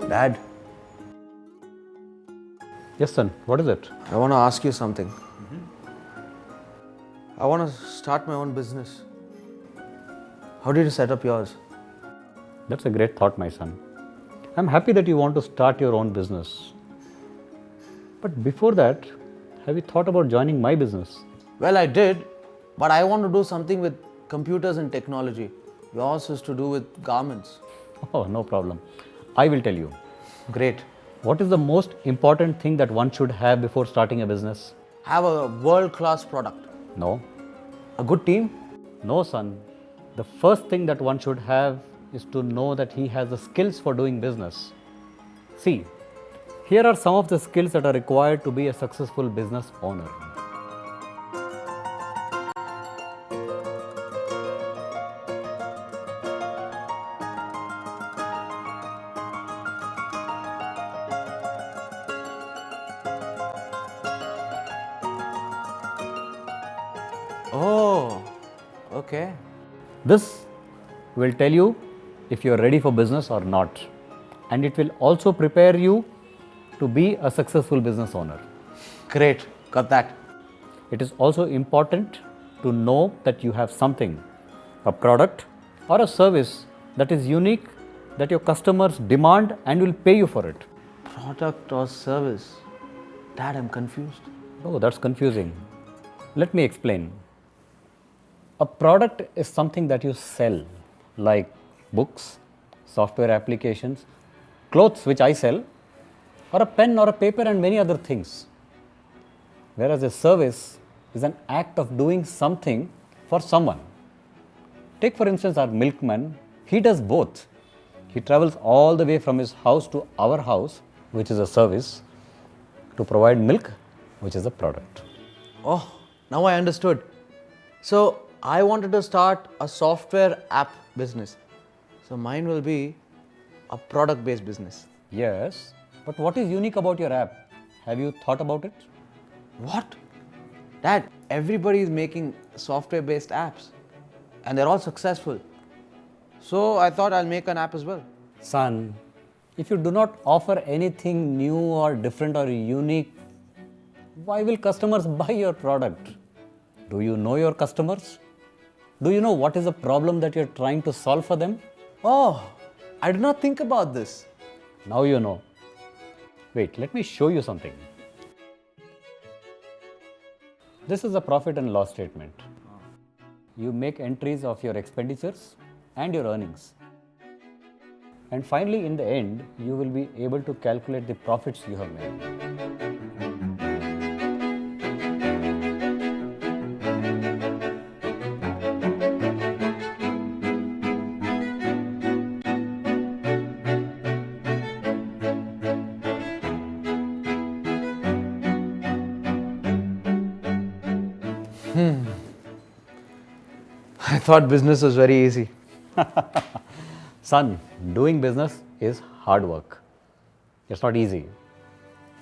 Dad, Yes, son. What is it? I want to ask you something. I want to start my own business. How did you set up yours? That's a great thought, my son. I'm happy that you want to start your own business. But before that, have you thought about joining my business? Well, I did, but I want to do something with computers and technology. Yours is to do with garments. Oh, no problem. I will tell you. Great. What is the most important thing that one should have before starting a business? Have a world-class product. No. A good team. No, son. The first thing that one should have is to know that he has the skills for doing business. See, here are some of the skills that are required to be a successful business owner. Oh, okay. This will tell you if you are ready for business or not, and it will also prepare you to be a successful business owner. Great. Got that. It is also important to know that you have something, a product or a service that is unique, that your customers demand and will pay you for it. Product or service? Dad, I'm confused. Oh, that's confusing. Let me explain. A product is something that you sell, like books, software applications, clothes which I sell, or a pen or a paper and many other things. Whereas a service is an act of doing something for someone. Take for instance our milkman, he does both. He travels all the way from his house to our house, which is a service, to provide milk, which is a product. Oh, now I understood. So, I wanted to start a software app business. So, mine will be a product-based business. Yes, but what is unique about your app? Have you thought about it? What? Dad, everybody is making software-based apps and they're all successful. So, I thought I'll make an app as well. Son, if you do not offer anything new or different or unique, why will customers buy your product? Do you know your customers? Do you know what is the problem that you're trying to solve for them? Oh, I did not think about this. Now you know. Wait, let me show you something. This is a profit and loss statement. You make entries of your expenditures and your earnings. And finally, in the end, you will be able to calculate the profits you have made. I thought business was very easy. Son, doing business is hard work. It's not easy.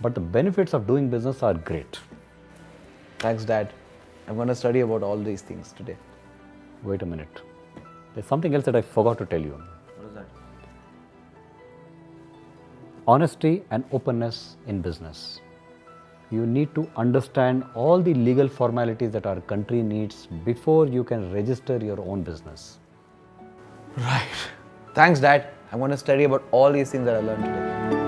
But the benefits of doing business are great. Thanks, Dad. I'm going to study about all these things today. Wait a minute. There's something else that I forgot to tell you. What is that? Honesty and openness in business. You need to understand all the legal formalities that our country needs before you can register your own business. Right. Thanks, Dad. I'm going to study about all these things that I learned today.